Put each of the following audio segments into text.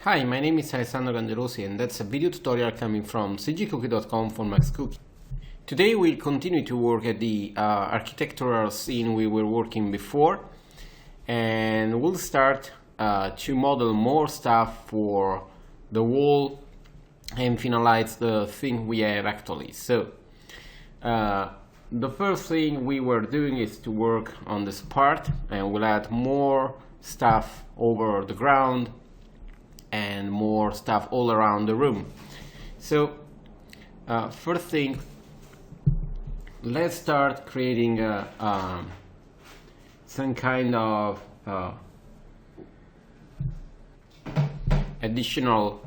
Hi, my name is Alessandro Gangelosi and that's a video tutorial coming from cgcookie.com for Max Cookie. Today we'll continue to work at the architectural scene we were working before, and we'll start to model more stuff for the wall and finalize the thing we have actually. So the first thing we were doing is to work on this part, and we'll add more stuff over the ground and more stuff all around the room. So first thing, let's start creating some kind of additional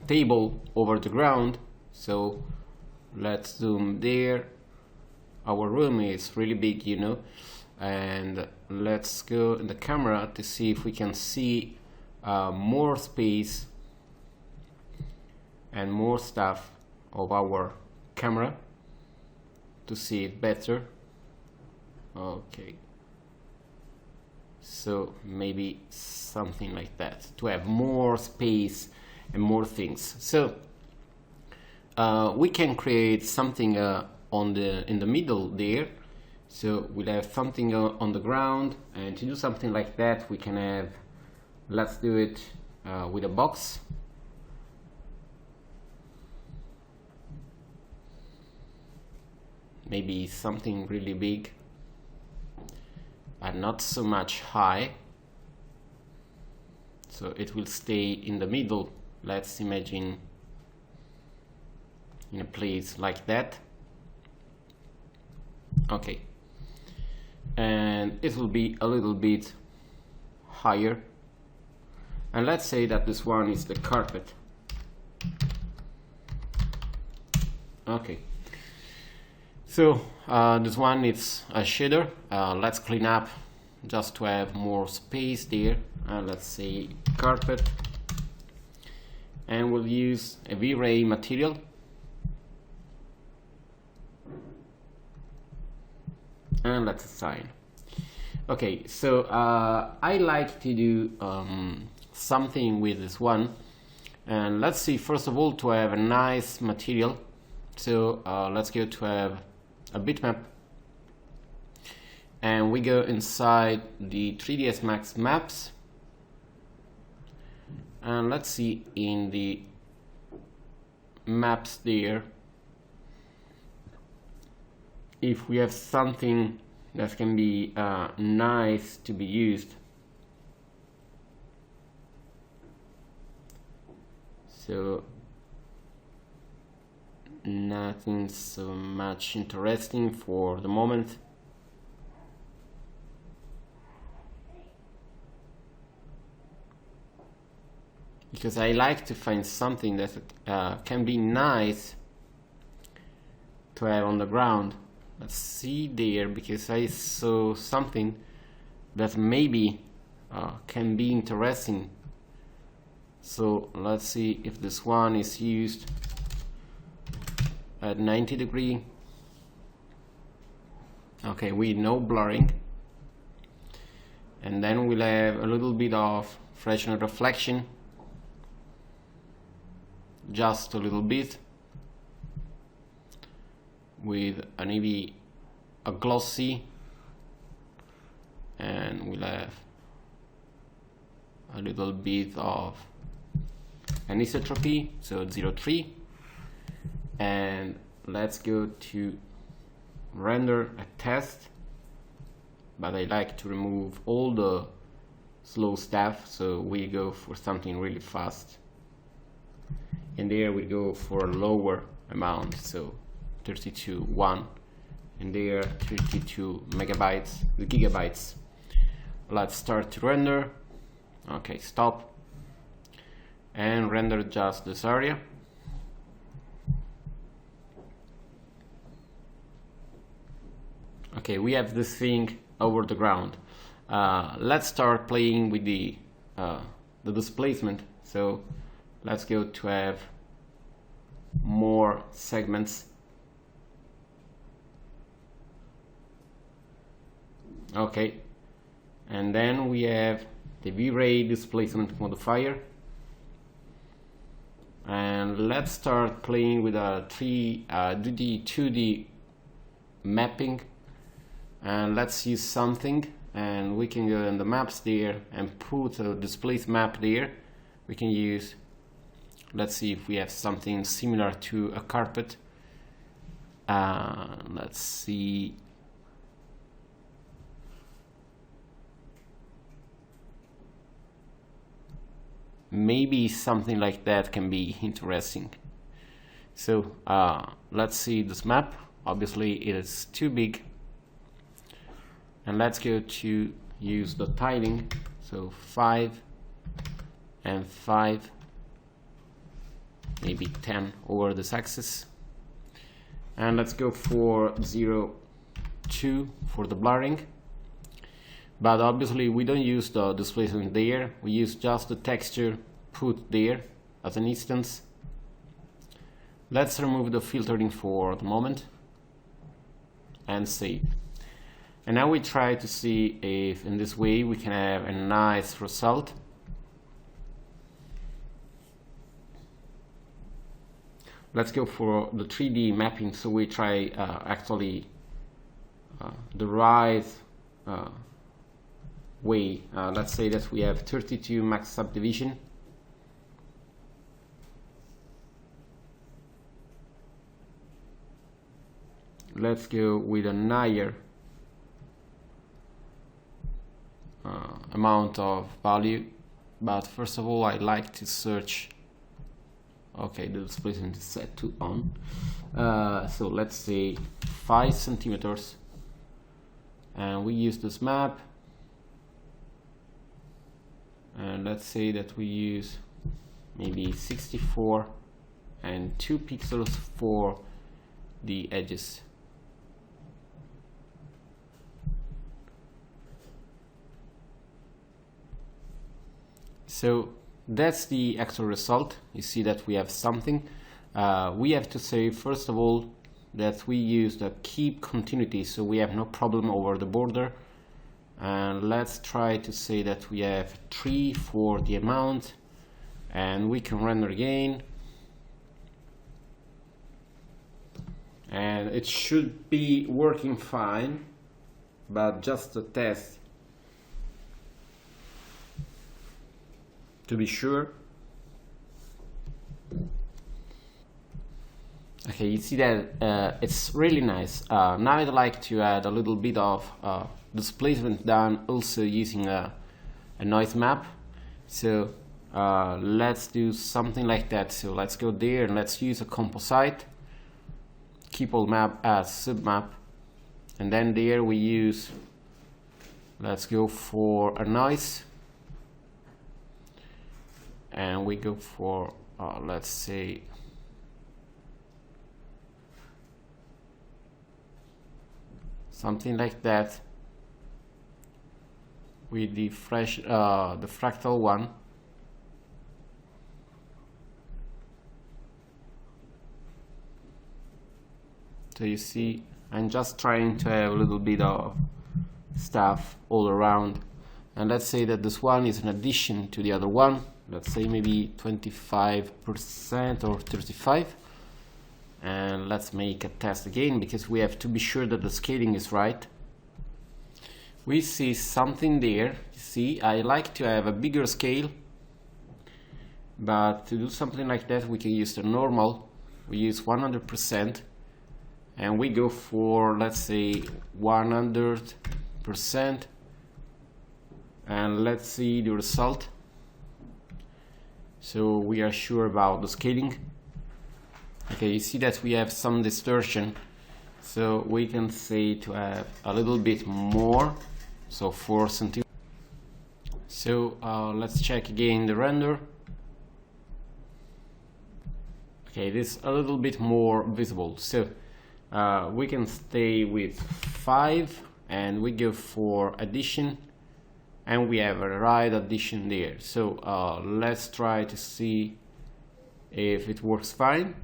table over the ground. So let's zoom there. Our room is really big, you know, and let's go in the camera to see if we can see more space and more stuff of our camera to see it better. Okay, so maybe something like that to have more space and more things. So we can create something in the middle there. So we'll have something on the ground, and to do something like that we can have, let's do it with a box. Maybe something really big but not so much high, so it will stay in the middle. Let's imagine in a place like that. Okay, and it will be a little bit higher, and let's say that this one is the carpet. Okay, so this one is a shader. Let's clean up just to have more space there. Let's say carpet, and we'll use a VRay material. And let's assign. Okay, so I like to do something with this one, and let's see, first of all, to have a nice material. So let's go to have a bitmap, and we go inside the 3ds Max maps, and let's see in the maps there if we have something that can be nice to be used. So nothing so much interesting for the moment. Because I like to find something that can be nice to have on the ground. Let's see there, because I saw something that maybe can be interesting. So let's see if this one is used at 90 degrees. Okay, with no blurring, and then we'll have a little bit of Fresnel reflection, just a little bit, with maybe a glossy, and we'll have a little bit of anisotropy, so 0.3, and let's go to render a test, but I like to remove all the slow stuff, so we go for something really fast, and there we go for a lower amount, so 32.1, and there 32 megabytes, the gigabytes. Let's start to render. Okay, stop, and render just this area. Okay, we have this thing over the ground. Let's start playing with the displacement. So let's go to have more segments. Okay, and then we have the VRay displacement modifier. and let's start playing with a 2D mapping, and let's use something, and we can go in the maps there and put a displaced map there. We can use, let's see if we have something similar to a carpet. Let's see. Maybe something like that can be interesting. So let's see this map. Obviously it is too big, and let's go to use the tiling. So 5 and 5, maybe 10 over this axis, and let's go for 0, 2 for the blurring. But obviously we don't use the displacement there, we use just the texture put there as an instance. Let's remove the filtering for the moment and save. And now we try to see if in this way we can have a nice result. Let's go for the 3D mapping, so we try actually the right way. Let's say that we have 32 max subdivision. Let's go with a higher amount of value, but first of all I like to search. Okay, the displacement is set to on. So let's say 5 centimeters, and we use this map, and let's say that we use maybe 64 and 2 pixels for the edges. So that's the actual result. You see that we have something. We have to say first of all that we use the keep continuity, so we have no problem over the border. And let's try to say that we have 3 for the amount, and we can render again, and it should be working fine, but just a test to be sure. Okay, you see that it's really nice. Now I'd like to add a little bit of displacement done also using a noise map. So let's do something like that. So let's go there and let's use a composite, keep all map as submap, and then there we use, let's go for a noise, and we go for let's say something like that with the fresh the fractal one. So you see, I'm just trying to have a little bit of stuff all around, and let's say that this one is an addition to the other one. Let's say maybe 25% or 35%, and let's make a test again because we have to be sure that the scaling is right. We see something there. You see, I like to have a bigger scale, but to do something like that we can use the normal. We use 100%, and we go for, let's say, 100%, and let's see the result. So we are sure about the scaling. Okay, you see that we have some distortion, so we can say to have a little bit more, so 4 centimeters. So let's check again the render. Okay, it is a little bit more visible, so we can stay with 5 and we go for addition, and we have a right addition there. So let's try to see if it works fine.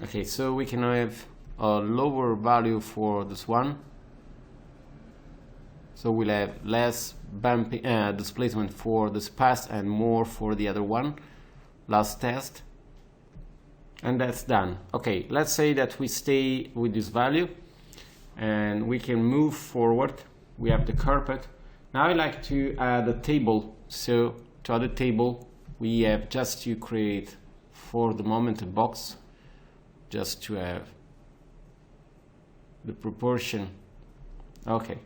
Okay, so we can have a lower value for this one, so we'll have less bumping displacement for this pass and more for the other one. Last test. And that's done. Okay, let's say that we stay with this value and we can move forward. We have the carpet. Now I like to add a table. So to add a table, we have just to create for the moment a box, just to have the proportion. Okay,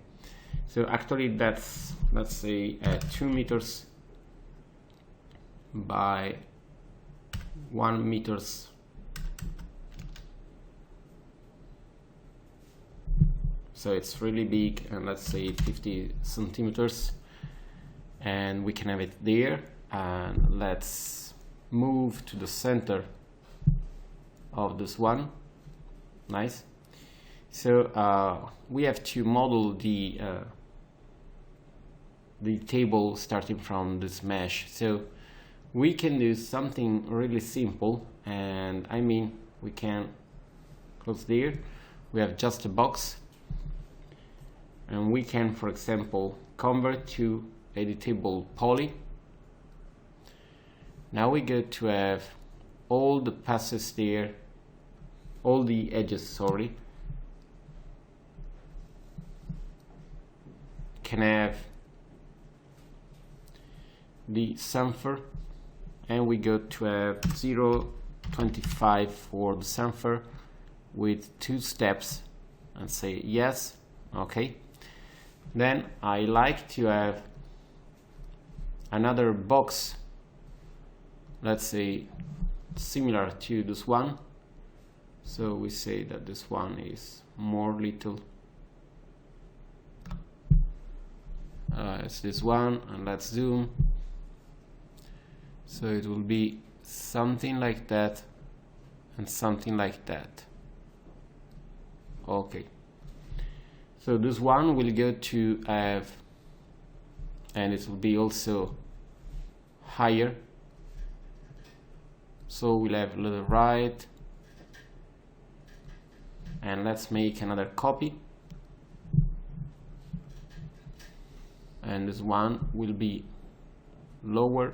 so actually that's, let's say 2 meters by 1 meters. So it's really big, and let's say 50 centimeters, and we can have it there. And let's move to the center of this one. Nice. So we have to model the table starting from this mesh. So we can do something really simple, and I mean we can close there. We have just a box, and we can, for example, convert to editable poly. Now we get to have all the passes there, all the edges, sorry, can have the chamfer, and we go to have 0.25 for the chamfer with 2 steps and say yes. Okay, then I like to have another box, let's say similar to this one. So we say that this one is more little, it's this one, and let's zoom. So it will be something like that and something like that. Okay, so this one will go to have, and it will be also higher. So we'll have a little right, and let's make another copy, and this one will be lower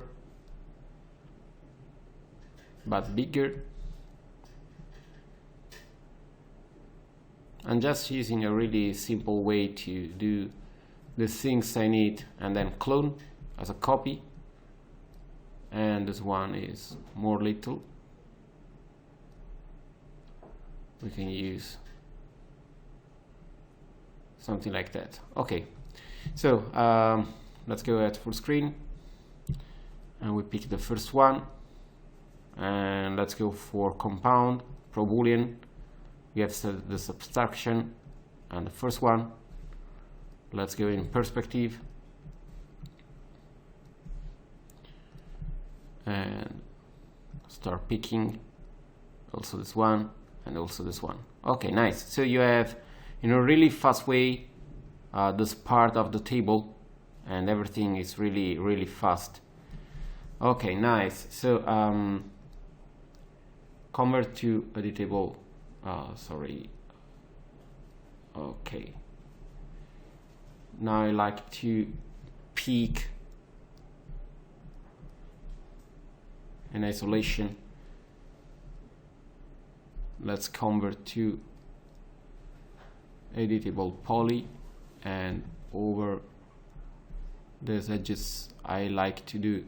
but bigger. I'm just using a really simple way to do the things I need and then clone as a copy. And this one is more little. We can use something like that. Okay, so let's go at full screen, and we pick the first one, and let's go for compound, pro boolean. We have set the subtraction, and the first one, let's go in perspective, and start picking also this one and also this one. Okay, nice. So you have, in a really fast way, this part of the table, and everything is really fast. Okay, nice. So convert to editable. Sorry. Okay. Now I like to peek in isolation. Let's convert to editable poly, and over these edges I like to do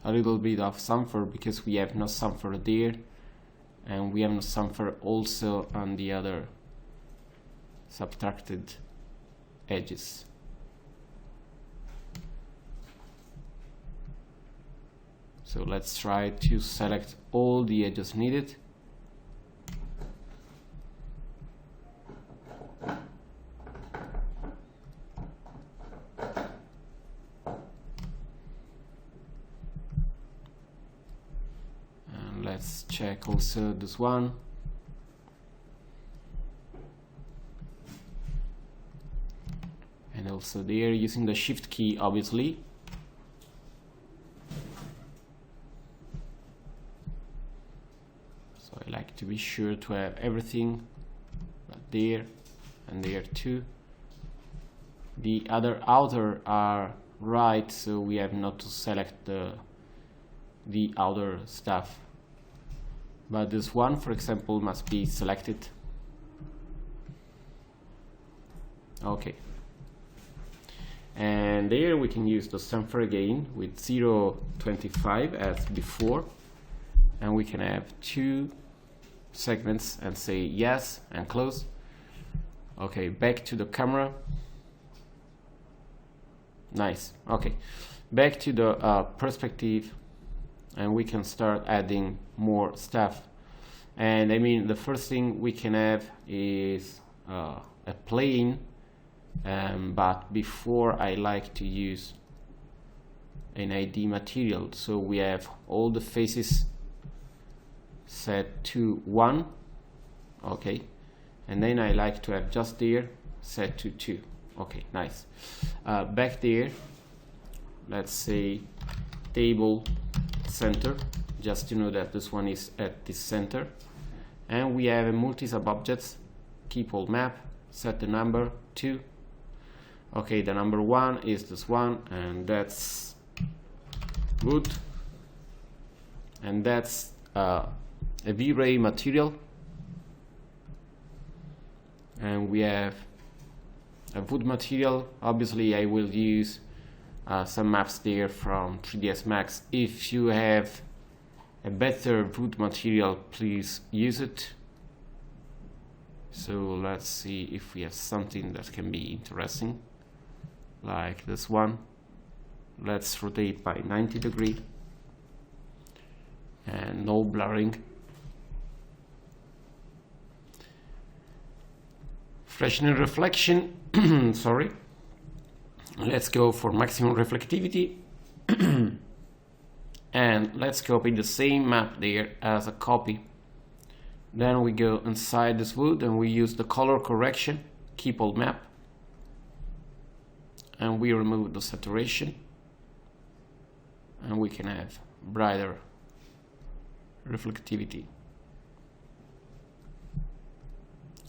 a little bit of chamfer, because we have no chamfer there, and we have no chamfer also on the other subtracted edges. So let's try to select all the edges needed. And let's check also this one. And also there, using the shift key obviously. I like to be sure to have everything there and there too. The other outer are right, so we have not to select the outer stuff. But this one, for example, must be selected. Okay. And there we can use the chamfer again with 0.25 as before, and we can have 2 segments and say yes and close. Okay, back to the camera. Nice. Okay, back to the perspective, and we can start adding more stuff. And I mean, the first thing we can have is a plane, but before I like to use an ID material. So we have all the faces set to 1. Okay, and then I like to have just there set to 2. Okay, nice. Back there, let's say table center, just to know that this one is at this center. And we have a multi-sub objects, keep all map, set the number 2. Okay, the number 1 is this one, and that's good. And that's a VRay material. And we have a wood material. Obviously I will use some maps there from 3ds Max. If you have a better wood material, please use it. So let's see if we have something that can be interesting, like this one. Let's rotate by 90 degrees and no blurring. Freshening reflection. Sorry, let's go for maximum reflectivity and let's copy the same map there as a copy. Then we go inside this wood and we use the color correction, keep all map, and we remove the saturation, and we can have brighter reflectivity.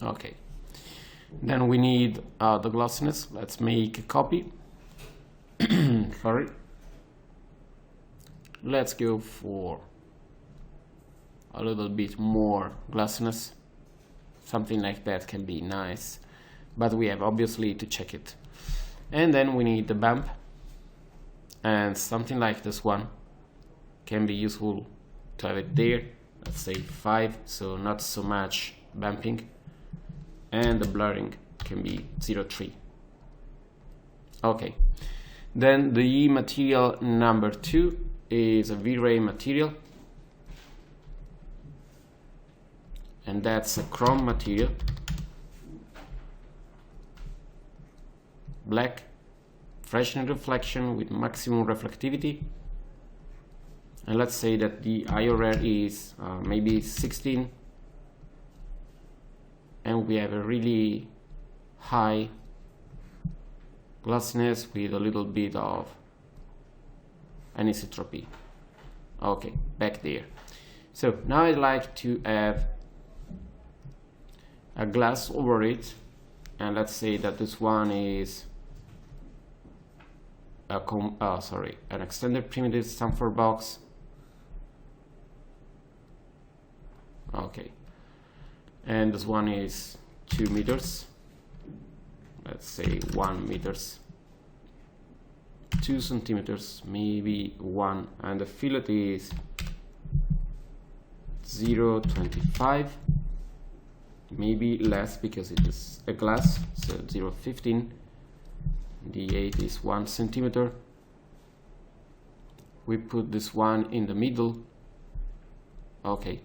Okay. Then we need the glossiness. Let's make a copy. Sorry. Let's go for a little bit more glossiness. Something like that can be nice, but we have obviously to check it. And then we need the bump, and something like this one can be useful to have it there. Let's say 5, so not so much bumping. And the blurring can be 0.3. Okay, then the material number 2 is a VRay material, and that's a chrome material, black, freshening reflection with maximum reflectivity, and let's say that the IRR is maybe 16. And we have a really high glossiness with a little bit of anisotropy. Okay, back there. So now I'd like to have a glass over it, and let's say that this one is an extended primitive chamfer box. Okay. And this one is 2 meters. Let's say 1 meters, 2 centimeters, maybe 1, and the fillet is 0.25, maybe less because it is a glass, so 0.15. The 8 is 1 centimeter. We put this one in the middle. Okay,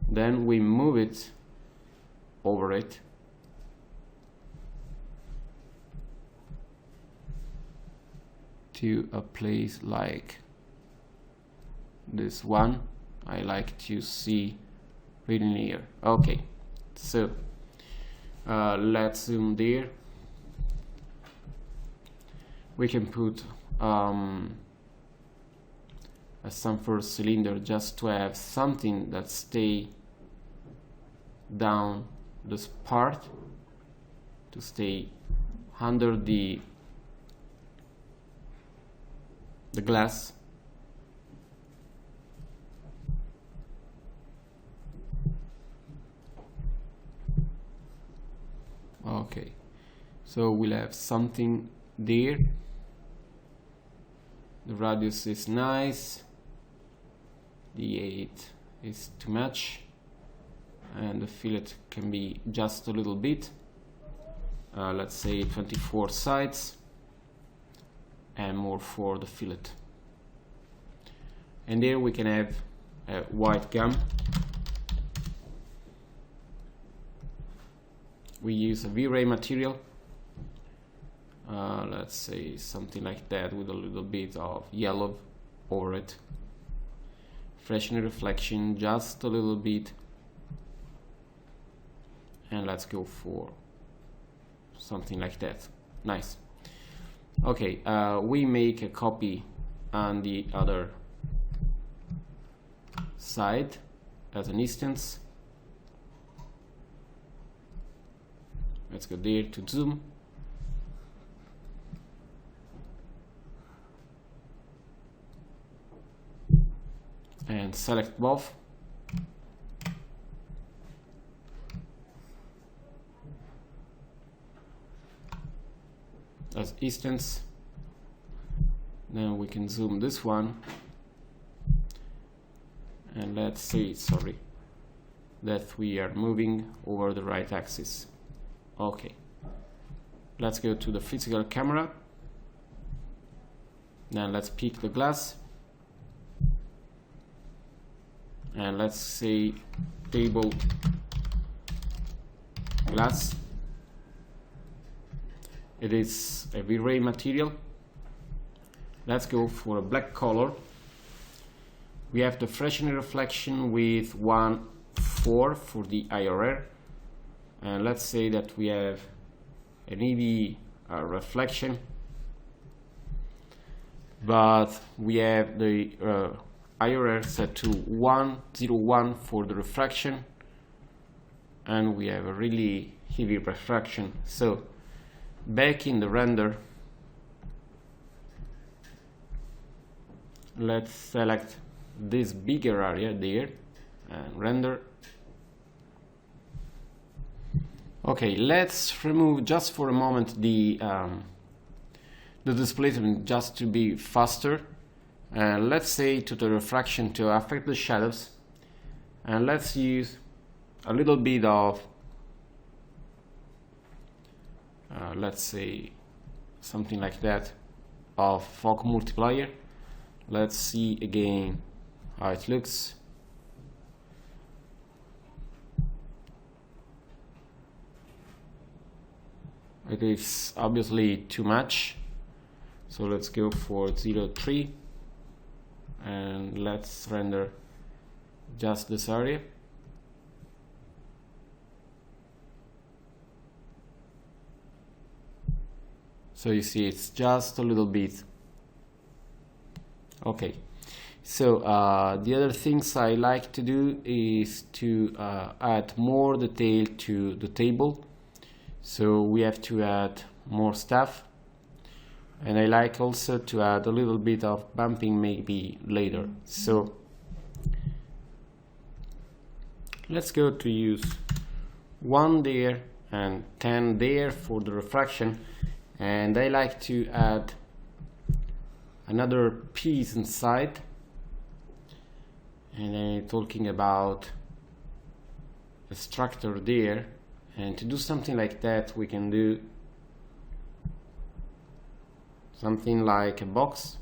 then we move it over it to a place like this one. I like to see really near. Okay, so let's zoom there. We can put a chamfer cylinder just to have something that stay down this part, to stay under the the glass. Okay, so we'll have something there. The radius is nice, the 8 is too much, and the fillet can be just a little bit, let's say 24 sides and more for the fillet. And there we can have a white gum. We use a VRay material, let's say something like that, with a little bit of yellow over it. Freshen reflection just a little bit, and let's go for something like that. Nice. Okay, we make a copy on the other side as an instance. Let's go there to zoom. And select both. As instance. Then we can zoom this one. And let's say, sorry, that we are moving over the right axis. Okay, let's go to the physical camera. Then let's pick the glass, and let's say table glass. It is a VRay material. Let's go for a black color. We have the freshen reflection with 1.4 for the IRR. And let's say that we have an EV reflection, but we have the IRR set to 101 for the refraction, and we have a really heavy refraction. So back in the render, let's select this bigger area there and render. Okay, let's remove just for a moment the displacement just to be faster. Let's say to the refraction to affect the shadows, and let's use a little bit of let's say something like that of fog multiplier. Let's see again how it looks. It is obviously too much, so let's go for 0.3 and let's render just this area. So you see it's just a little bit. Okay, so the other things I like to do is to add more detail to the table. So we have to add more stuff, and I like also to add a little bit of bumping maybe later. So let's go to use 1 there and 10 there for the refraction, and I like to add another piece inside, and I'm talking about a structure there. And to do something like that, we can do something like a box.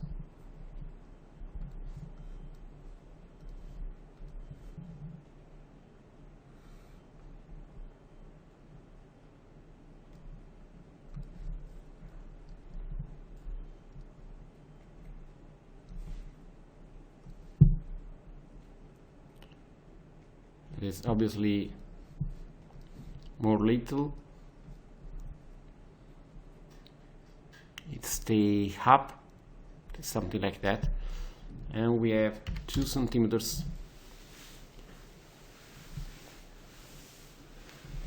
It is obviously more little. It stay up, something like that, and we have 2 centimeters,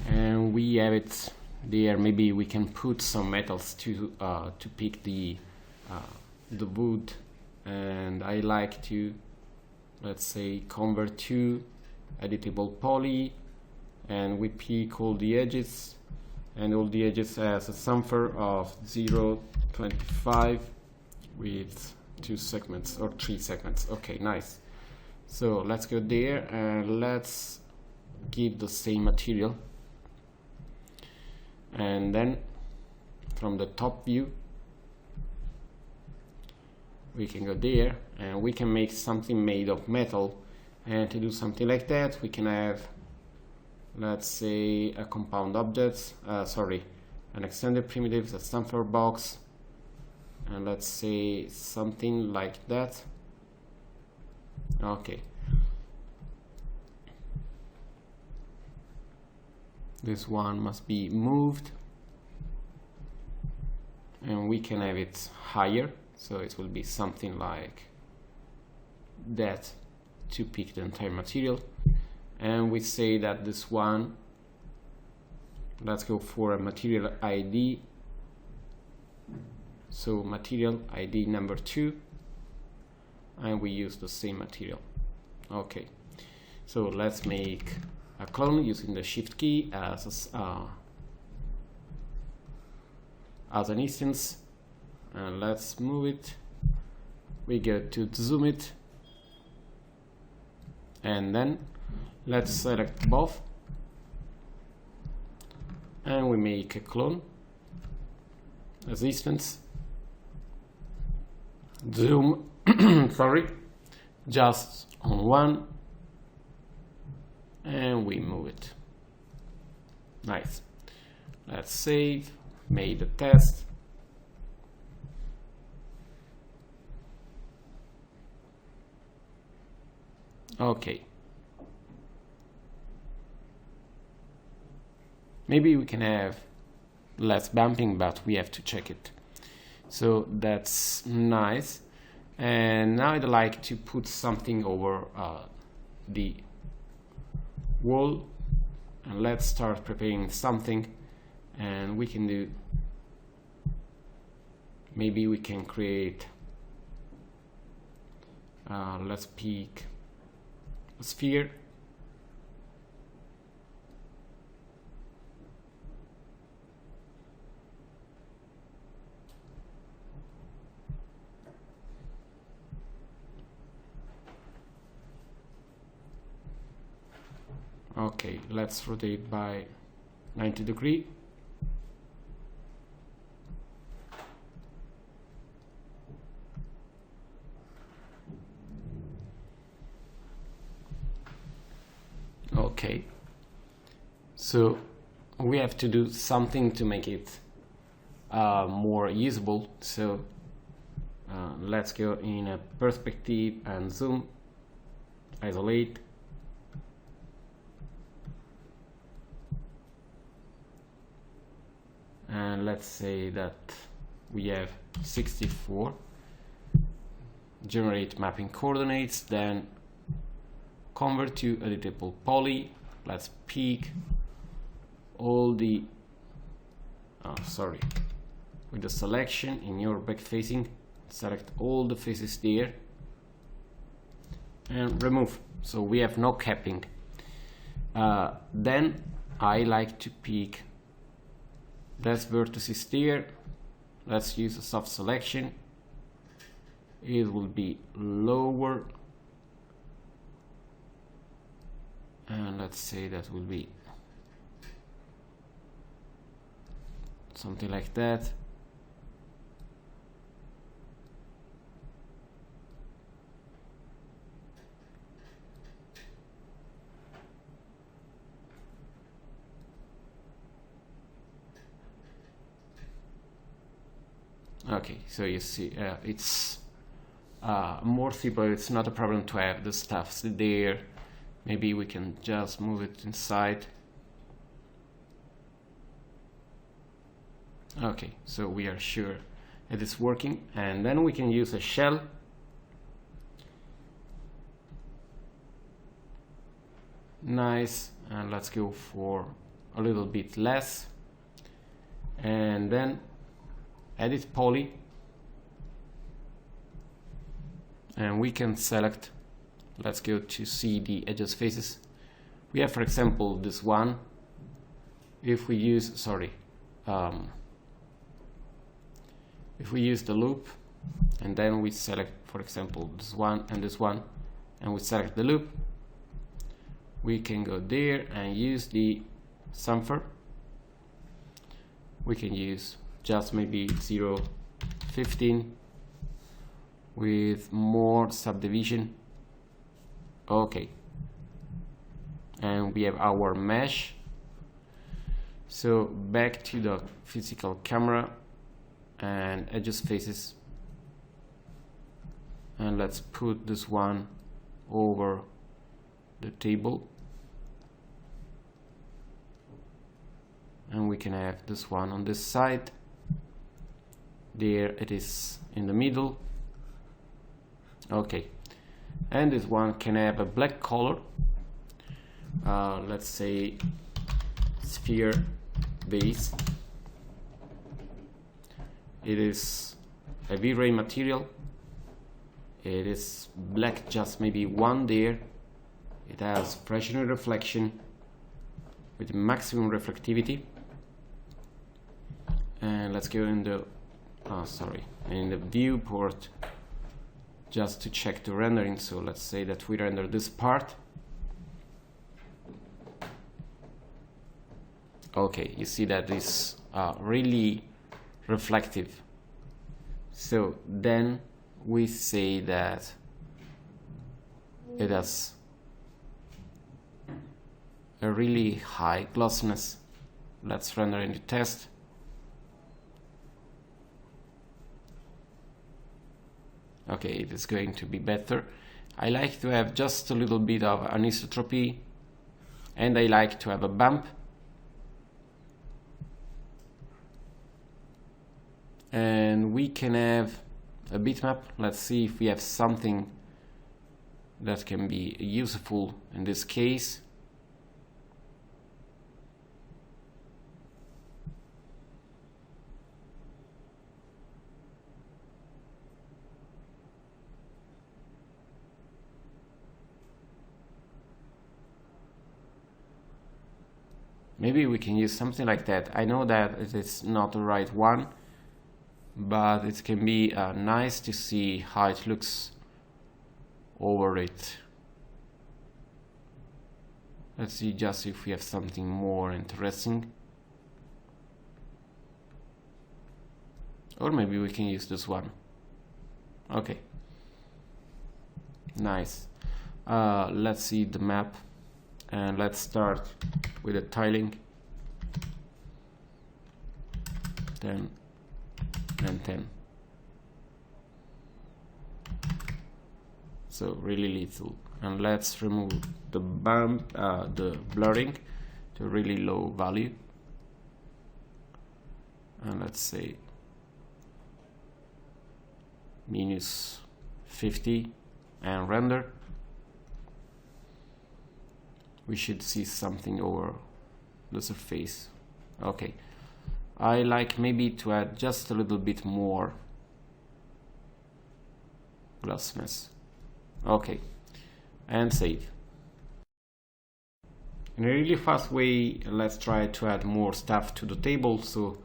and we have it there. Maybe we can put some metals to pick the wood and I like to, let's say, convert to editable poly, and we pick all the edges, and all the edges has a chamfer of 0.25 with 2 segments or 3 segments. Okay, nice. So let's go there and let's give the same material, and then from the top view we can go there and we can make something made of metal. And to do something like that, we can have, let's say, a compound object, an extended primitive, a chamfer box, and let's say something like that. Okay, this one must be moved, and we can have it higher, so it will be something like that to pick the entire material. And we say that this one, let's go for a material ID, so material ID number 2, and we use the same material. Okay, so let's make a clone using the shift key as an instance, and let's move it. We go to zoom it, and then let's select both, and we make a clone as instance, zoom sorry, just on one, and we move it. Nice. Let's save, made the test. Okay, maybe we can have less bumping, but we have to check it. So that's nice. And now I'd like to put something over the wall, and let's start preparing something. And we can do, maybe we can create, let's pick a sphere. Okay, let's rotate by 90 degrees. Okay, so we have to do something to make it more usable. So let's go in a perspective and zoom, isolate, and let's say that we have 64, generate mapping coordinates, then convert to editable poly. Let's pick all the with the selection in your back facing, select all the faces there and remove, so we have no capping. Then I like to pick less vertices there. Let's use a soft selection, it will be lower, and let's say that will be something like that. Okay, so you see it's more simple. It's not a problem to have the stuff there. Maybe we can just move it inside. Okay, so we are sure it is working, and then we can use a shell. Nice, and let's go for a little bit less, and then edit poly, and we can select, let's go to see the edges faces. We have, for example, this one. If we use, if we use the loop, and then we select, for example, this one, and we select the loop, we can go there and use the chamfer. We can use just maybe 0.15 with more subdivision. Okay, and we have our mesh. So back to the physical camera and edges faces, and let's put this one over the table, and we can have this one on this side. There it is in the middle. Okay, and this one can have a black color, let's say sphere base. It is a VRay material. It is black, just maybe one there. It has Fresnel reflection with maximum reflectivity. And let's go in the in the viewport just to check the rendering. So let's say that we render this part. Okay, you see that it's really reflective. So then we say that it has a really high glossiness. Let's render in the test. Okay, it is going to be better. I like to have just a little bit of anisotropy, and I like to have a bump. And we can have a bitmap. Let's see if we have something that can be useful in this case. Maybe we can use something like that. I know that it is not the right one, but it can be nice to see how it looks over it. Let's see just if we have something more interesting. Or maybe we can use this one. Okay, nice. Let's see the map, and let's start with the tiling. 10 and 10. So really little. And let's remove the bump, the blurring to really low value. And let's say -50 and render. We should see something over the surface. Okay, I like maybe to add just a little bit more glossiness. Okay, and save. In a really fast way, let's try to add more stuff to the table. So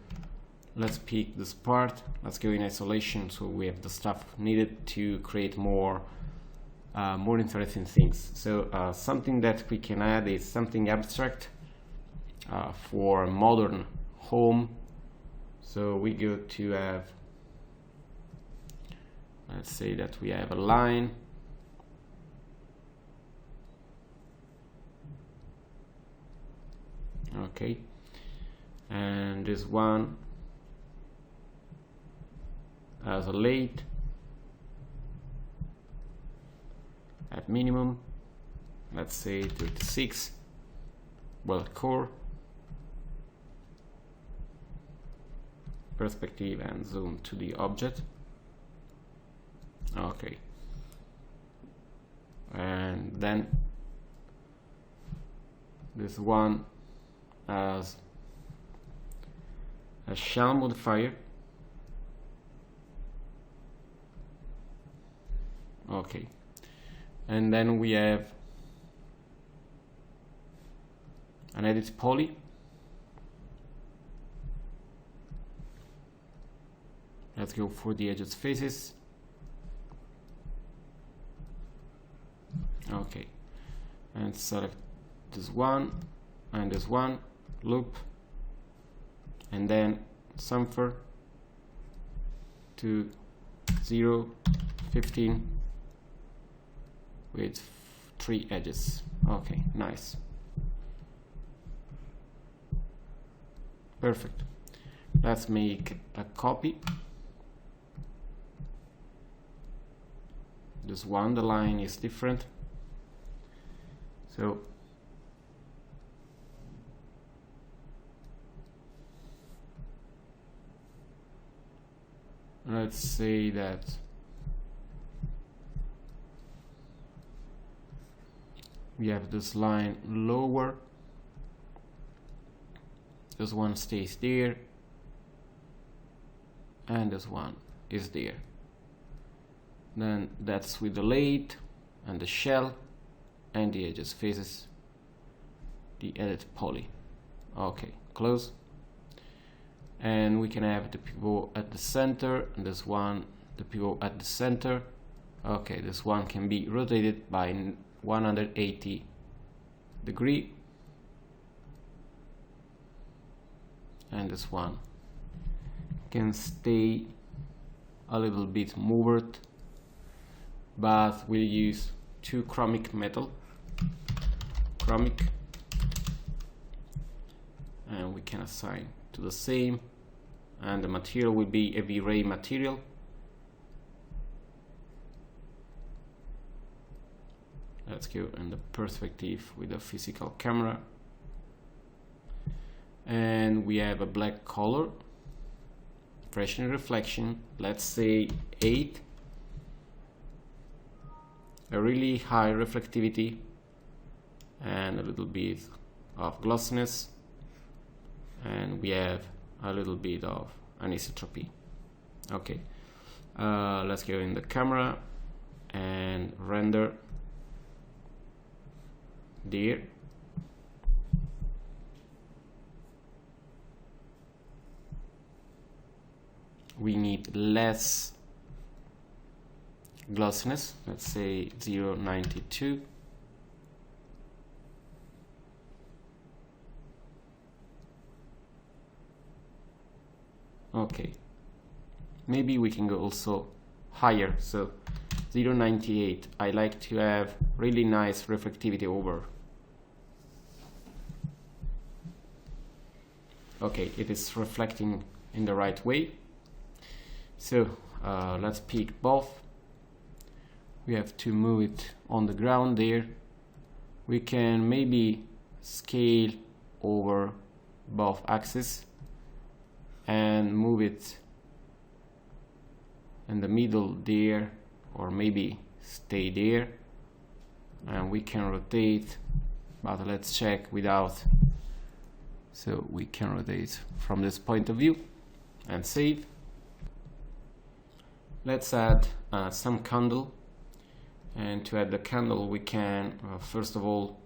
let's pick this part, let's go in isolation, so we have the stuff needed to create more interesting things. So something that we can add is something abstract for a modern home. So we go to have, let's say that we have a line, okay, and this one has a lathe at minimum, let's say 36, well, core, perspective, and zoom to the object. Okay, and then this one has a shell modifier. Okay, and then we have an edit poly. Let's go for the edges faces. Okay, and select this one and this one, loop, and then chamfer to 0, 15 with 3 edges. Okay, nice. Perfect. Let's make a copy. This one, the line is different. So let's say that we have this line lower, this one stays there, and this one is there. Then that's with the lathe and the shell and the edges faces, the edit poly. Okay, close. And we can have the pivot at the center, and this one, the pivot at the center. Okay, this one can be rotated by 180 degree, and this one can stay a little bit moved, but we'll use 2 chromic metal, and we can assign to the same, and the material will be a VRay material. Let's go in the perspective with a physical camera, and we have a black color, freshening reflection, let's say 8, a really high reflectivity and a little bit of glossiness, and we have a little bit of anisotropy. Okay, let's go in the camera and render there. We need less glossiness, let's say 0.92. Okay, maybe we can go also higher, so 0.98. I like to have really nice reflectivity over. Okay, it is reflecting in the right way. So let's pick both. We have to move it on the ground there. We can maybe scale over both axes and move it in the middle there, or maybe stay there, and we can rotate, but let's check without. So we can rotate from this point of view and save. Let's add some candle, and to add the candle we can first of all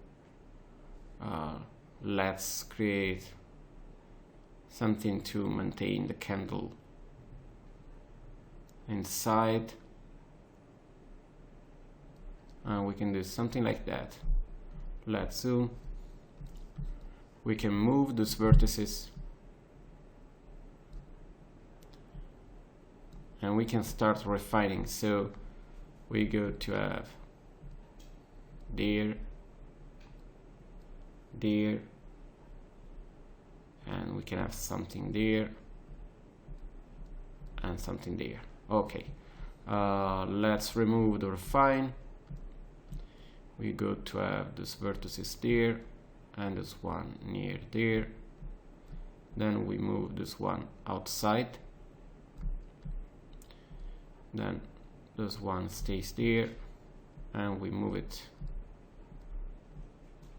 let's create something to maintain the candle inside, and we can do something like that. Let's zoom. We can move those vertices, and we can start refining. So we go to have there, there, and we can have something there and something there. Okay, let's remove the refine. We go to have this vertices there and this one near there. Then we move this one outside. Then this one stays there, and we move it.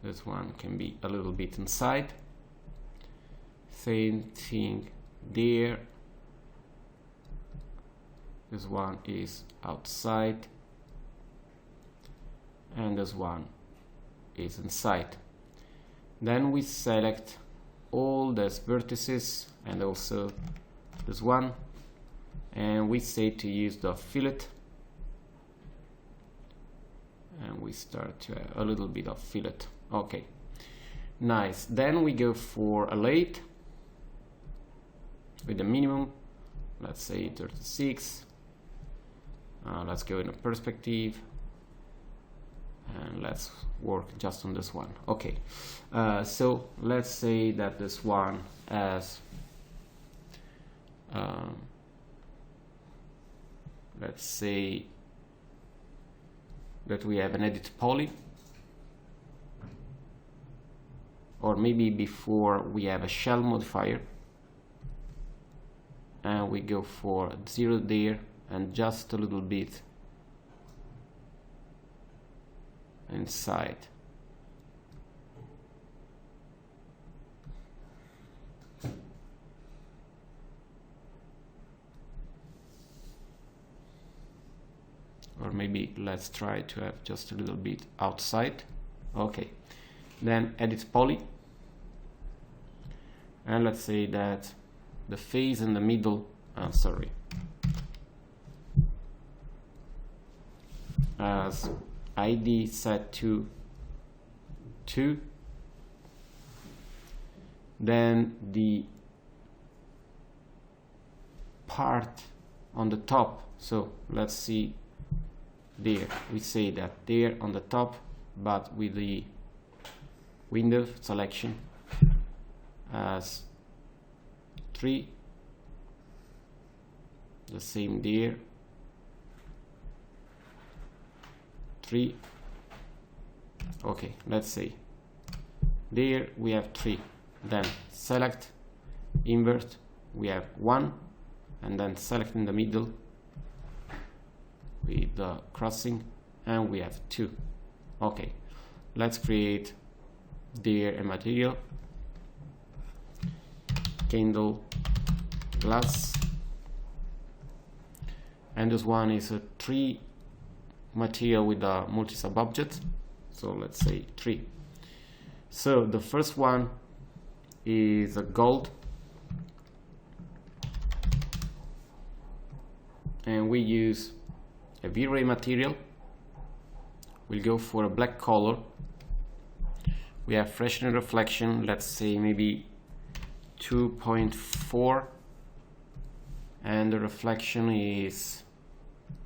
This one can be a little bit inside. Same thing there. This one is outside, and this one is inside. Then we select all these vertices and also this one, and we say to use the fillet, and we start to have a little bit of fillet. Okay, nice. Then we go for a lathe with the minimum, let's say 36. Let's go in a perspective and let's work just on this one. Okay, so let's say that this one has let's say that we have an edit poly, or maybe before we have a shell modifier, and we go for 0 there and just a little bit inside. Or maybe let's try to have just a little bit outside. Okay, then edit poly, and let's say that the face in the middle, as ID set to 2, then the part on the top, so let's see there, we say that there on the top, but with the window selection as 3, the same there, 3. Okay, let's say there we have 3, then select, invert, we have 1, and then select in the middle with the crossing, and we have 2. Okay, let's create there a material, candle glass, and this one is a 3 material with a multi-sub object, so let's say 3. So the first one is a gold, and we use a VRay material. We'll go for a black color. We have freshener reflection, let's say maybe 2.4, and the reflection is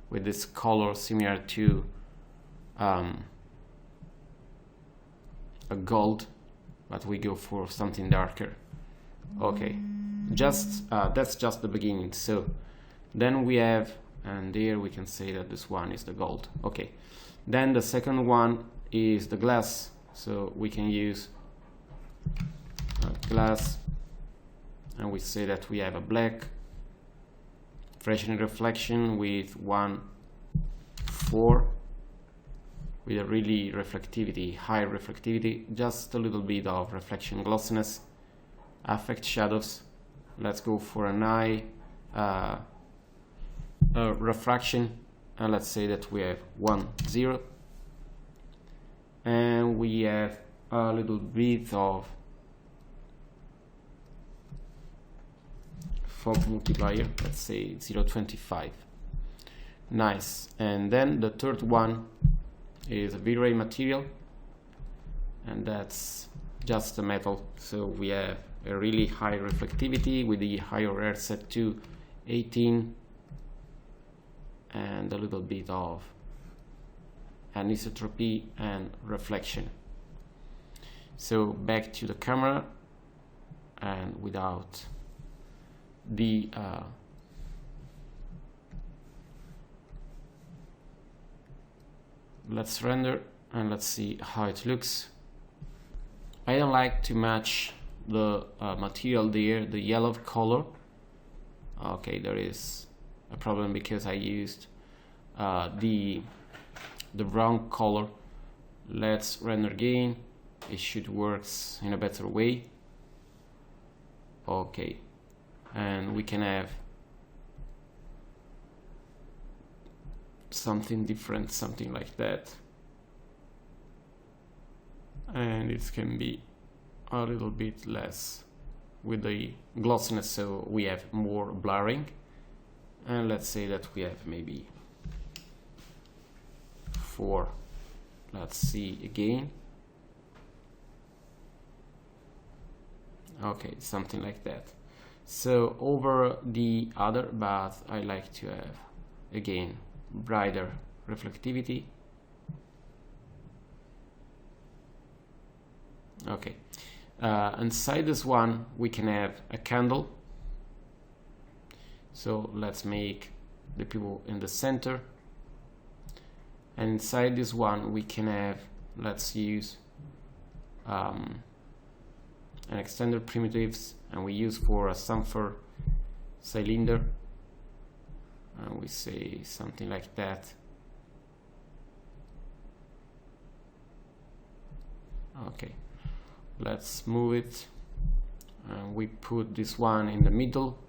with this color similar to a gold, but we go for something darker. Okay, just that's just the beginning. So then we have, and there we can say that this one is the gold. Okay, then the second one is the glass, so we can use glass, and we say that we have a black freshening reflection with 1.4 with a really high reflectivity, just a little bit of reflection glossiness, affect shadows. Let's go for an eye refraction, and let's say that we have 1.0, and we have a little bit of fog multiplier, let's say 0.25. Nice. And then the third one is a VRay material, and that's just a metal, so we have a really high reflectivity with the higher air set to 18, and a little bit of anisotropy and reflection. So back to the camera, and without the let's render and let's see how it looks. I don't like to match the material there, the yellow color. Okay, there is a problem because I used the brown color. Let's render again. It should work in a better way. Okay, and we can have something different, something like that. and it can be a little bit less with the glossiness, so we have more blurring. And let's say that we have maybe 4. Let's see again. Okay, something like that. So over the other, but I like to have again brighter reflectivity. Okay, inside this one we can have a candle. So let's make the people in the center, and inside this one we can have, let's use an extender primitives, and we use for a chamfer cylinder, and we say something like that. Okay, let's move it, and we put this one in the middle.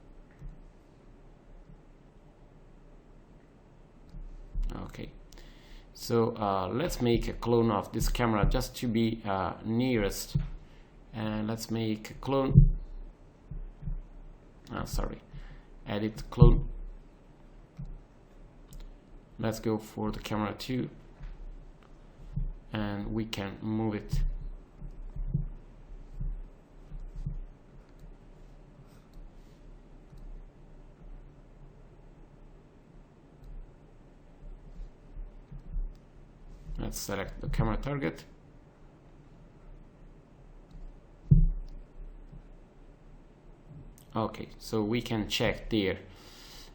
Okay, so let's make a clone of this camera just to be nearest, and let's make a clone. Sorry, edit clone. Let's go for the camera 2, and we can move it. Let's select the camera target. Okay, so we can check there,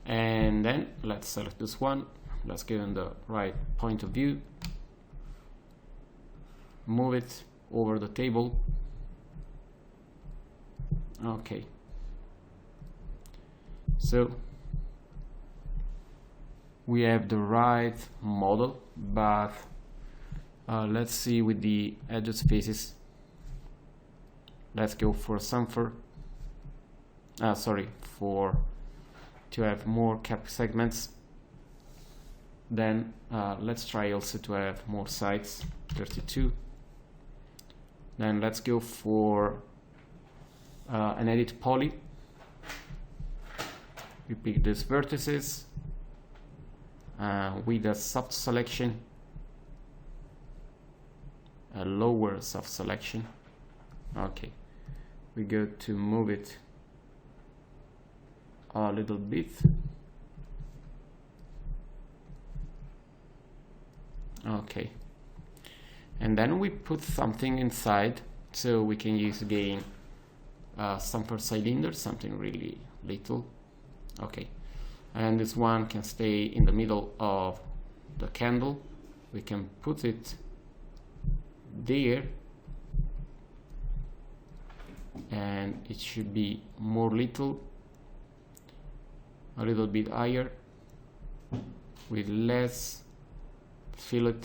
and then let's select this one. Let's get in the right point of view, move it over the table. Okay, so we have the right model, but let's see with the edge faces. Let's go for chamfer. Sorry, to have more cap segments. Then let's try also to have more sides, 32. Then let's go for an edit poly. We pick these vertices with a soft selection, a lower soft selection. Okay, we go to move it a little bit. Okay, and then we put something inside, so we can use again chamfer cylinder, something really little. Okay, and this one can stay in the middle of the candle. We can put it there, and it should be more little, a little bit higher, with less fillet,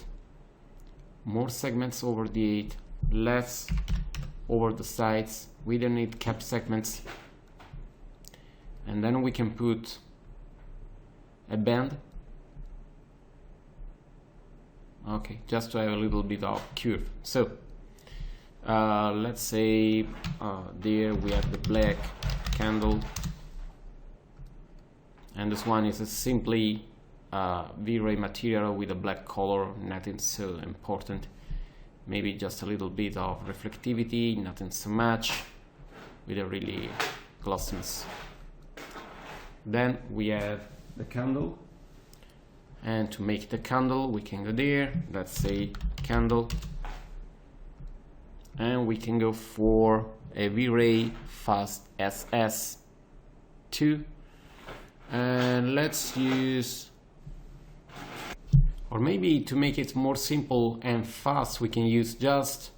more segments over the 8, less over the sides. We don't need cap segments. And then we can put a band. Okay, just to have a little bit of curve. So let's say there we have the black candle, and this one is a simply VRay material with a black color, nothing so important. Maybe just a little bit of reflectivity, nothing so much, with a really glossiness. Then we have the candle, and to make the candle we can go there, let's say candle, and we can go for a VRay Fast SS2, and let's use, or maybe to make it more simple and fast, we can use just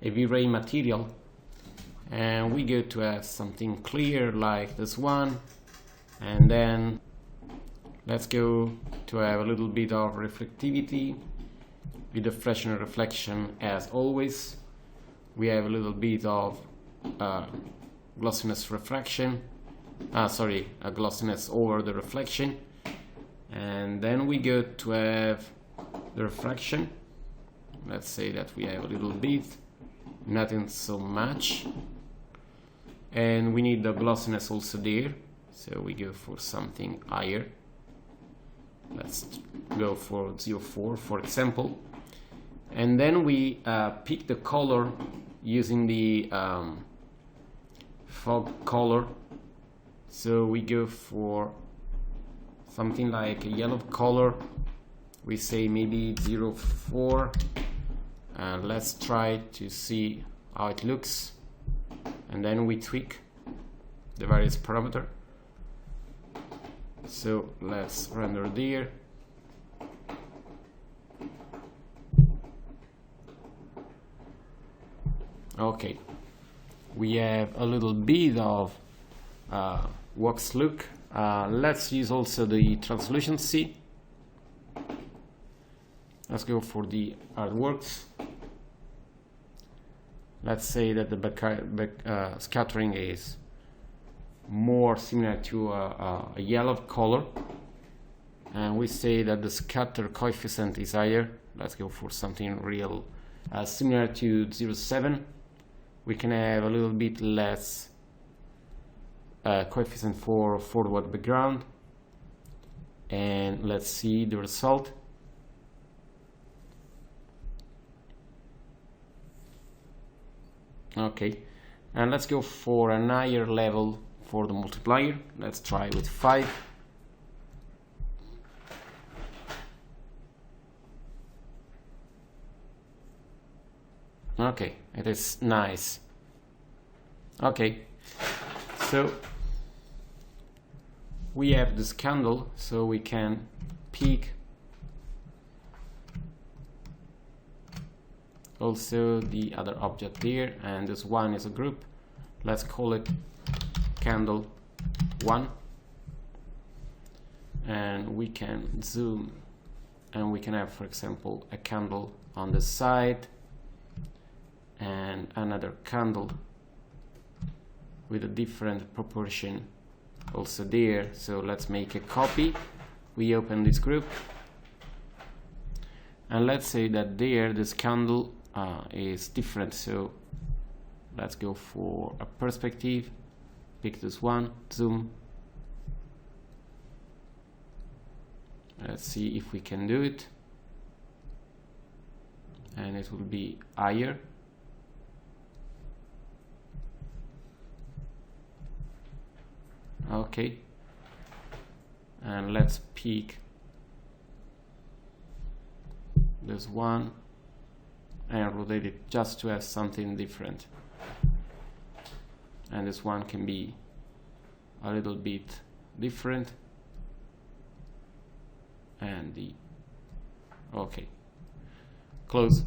a VRay material, and we go to have something clear like this one, and then let's go to have a little bit of reflectivity with the freshener reflection as always. We have a little bit of glossiness refraction, a glossiness over the reflection, and then we go to have the refraction. Let's say that we have a little bit nothing so much, and we need the glossiness also there, so we go for something higher. Let's go for 0.4 for example, and then we pick the color using the fog color. So we go for something like a yellow color. We say maybe 0.4, and let's try to see how it looks, and then we tweak the various parameter. So let's render there. Okay, we have a little bit of wax look. Let's use also the translucency. Let's go for the artworks. Let's say that the scattering is more similar to a yellow color, and we say that the scatter coefficient is higher. Let's go for something real similar to 0.7. We can have a little bit less coefficient for forward background, and let's see the result. Okay, and let's go for a higher level for the multiplier. Let's try with 5. Okay, it is nice. Okay, so we have this candle, so we can pick also the other object there, and this one is a group. Let's call it candle 1, and we can zoom, and we can have, for example, a candle on the side and another candle with a different proportion also there. So let's make a copy. We open this group, and let's say that there this candle is different, so let's go for a perspective, pick this one, zoom. Let's see if we can do it, and it will be higher. Okay, and let's pick this one and rotate it just to have something different, and this one can be a little bit different, and the okay, close.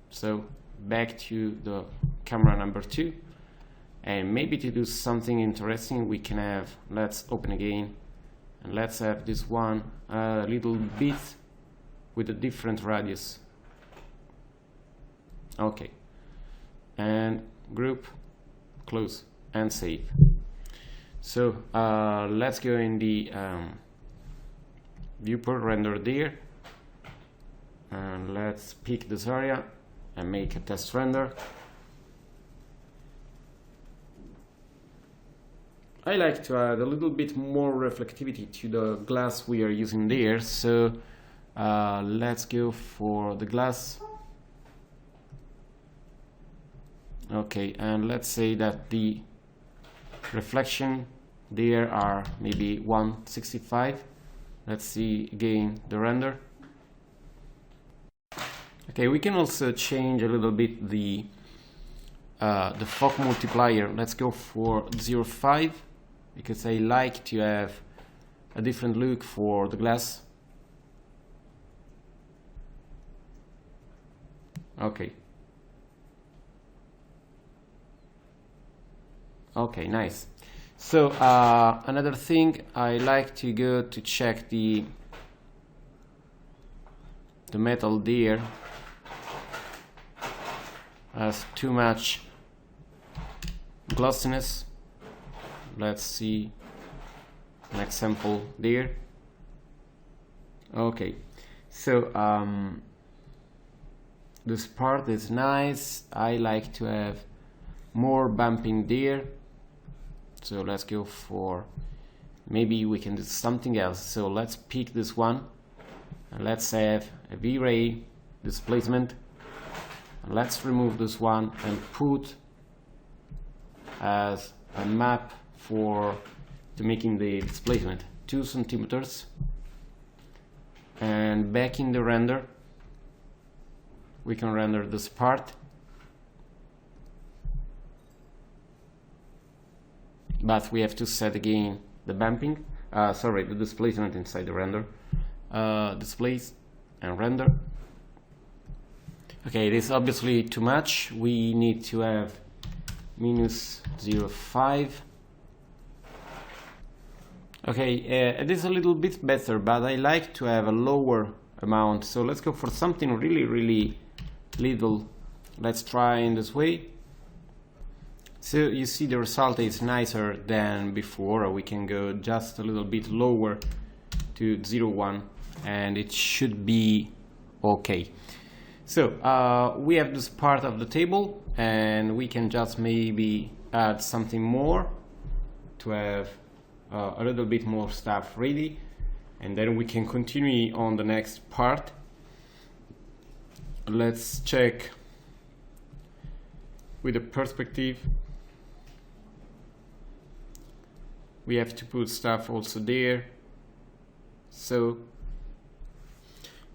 So back to the camera number 2, and maybe to do something interesting we can have, let's open again, and let's have this one a little bit with a different radius. Okay, and group, close, and save. So let's go in the viewport, render there, and let's pick this area and make a test render. I like to add a little bit more reflectivity to the glass we are using there, so let's go for the glass. Okay, and let's say that the reflection there are maybe 165. Let's see again the render. Okay, we can also change a little bit the fog multiplier. Let's go for 0.5 because I like to have a different look for the glass. Okay. Okay, nice. So another thing, I like to go to check the metal there has too much glossiness. Let's see an example there. Okay, so This part is nice. I like to have more bumping there. So let's go for, maybe we can do something else. So let's pick this one and let's have a VRay displacement. And let's remove this one and put as a map for to making the displacement 2 centimeters. And back in the render, we can render this part, but we have to set again the bumping, sorry, the displacement inside the render. Displace and render. Okay, it is obviously too much. We need to have minus 0.5. Okay, it is a little bit better, but I like to have a lower amount. So let's go for something really little. Let's try in this way. So you see the result is nicer than before. We can go just a little bit lower to 0.1 and it should be okay. So we have this part of the table and we can just maybe add something more to have a little bit more stuff ready, and then we can continue on the next part. Let's check with the perspective. We have to put stuff also there. So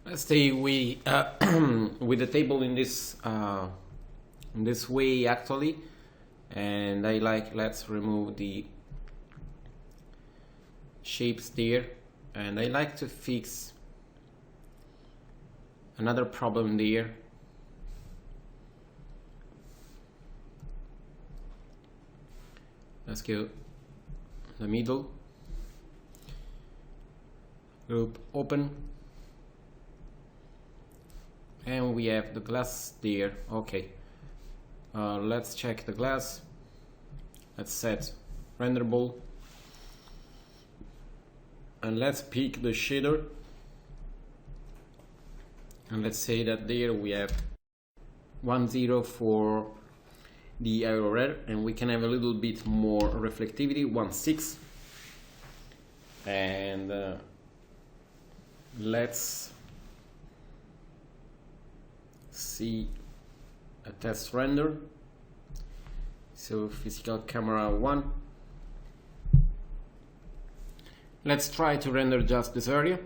let's stay with the table in this way actually, and I like, let's remove the shapes there, and I like to fix another problem there. Let's go the middle, group open, and we have the glass there. Okay, let's check the glass. Let's set renderable and let's pick the shader, and let's say that there we have 1.0 for the error, and we can have a little bit more reflectivity, 1.6, and let's see a test render. So physical camera 1, let's try to render just this area.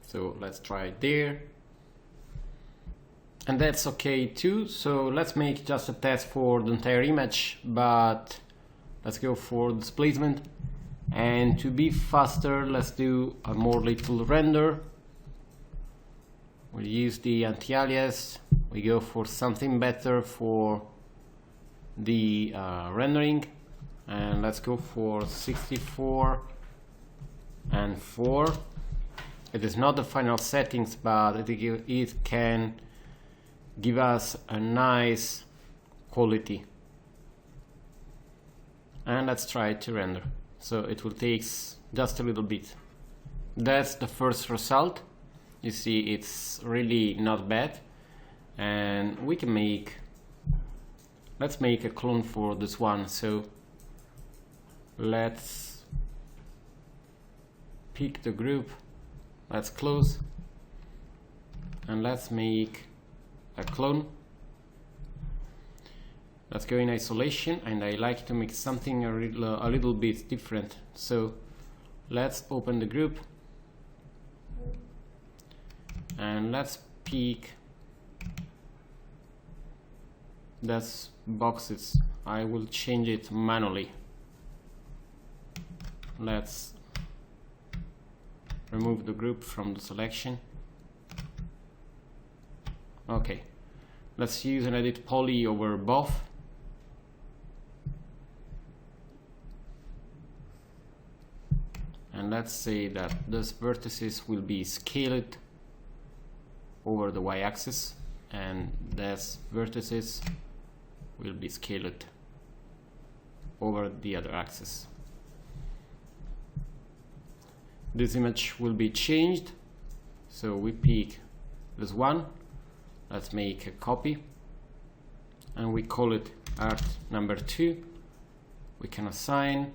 So let's try it there, and that's okay too. So let's make just a test for the entire image, but let's go for displacement, and to be faster let's do a more little render. We'll use the anti-alias. We go for something better for the rendering, and let's go for 64 and 4. It is not the final settings, but it can give us a nice quality. And let's try to render. So it will take just a little bit. That's the first result. You see, it's really not bad, and we can let's make a clone for this one. So let's pick the group, let's close, and let's make a clone. Let's go in isolation, and I like to make something a little bit different. So let's open the group, and let's pick those boxes. I will change it manually. Let's remove the group from the selection. Okay, let's use an edit poly over both. And let's say that those vertices will be scaled over the y-axis, and these vertices will be scaled over the other axis. This image will be changed, So we pick this one, let's make a copy, and we call it art number 2. We can assign,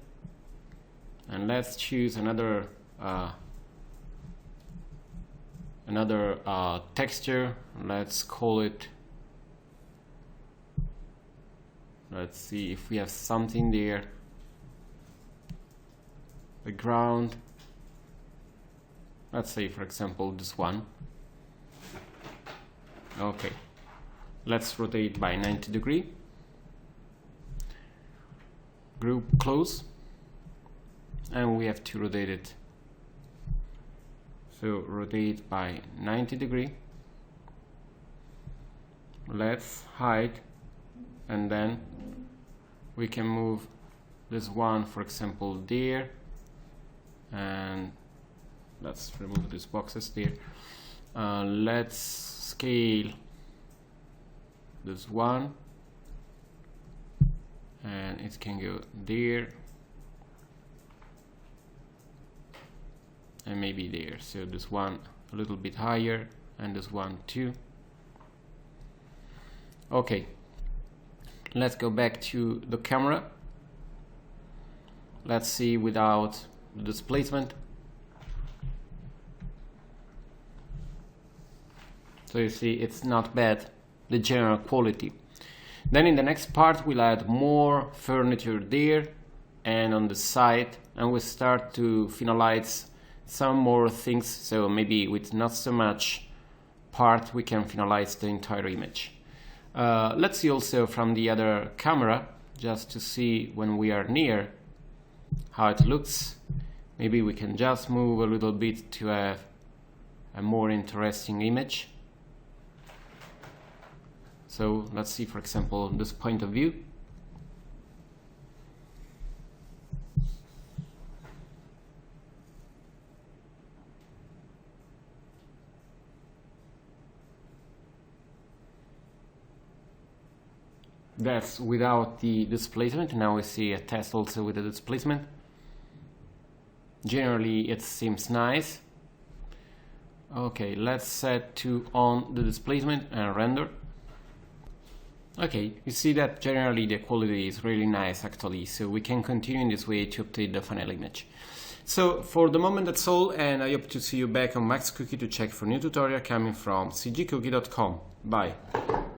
and let's choose another texture. Let's call it, let's see if we have something there, the ground. Let's say, for example, this one. Okay, let's rotate by 90 degrees. Group close, and we have to rotate it. So rotate by 90 degrees. Let's hide, and then we can move this one, for example, there, and let's remove these boxes there. Let's scale this one, and it can go there and maybe there. So this one a little bit higher, and this one too. Okay, let's go back to the camera. Let's see without the displacement. So you see, it's not bad, the general quality. Then in the next part we'll add more furniture there and on the side, and we'll start to finalize some more things. So maybe with not so much part we can finalize the entire image. Let's see also from the other camera, just to see when we are near how it looks. Maybe we can just move a little bit to have a more interesting image. So let's see, for example, this point of view. That's without the displacement. Now we see a test also with the displacement. Generally it seems nice. Okay, let's set to on the displacement and render. Okay, you see that generally the quality is really nice actually, so we can continue in this way to update the final image. So for the moment that's all, and I hope to see you back on Max Cookie to check for new tutorial coming from cgcookie.com. Bye.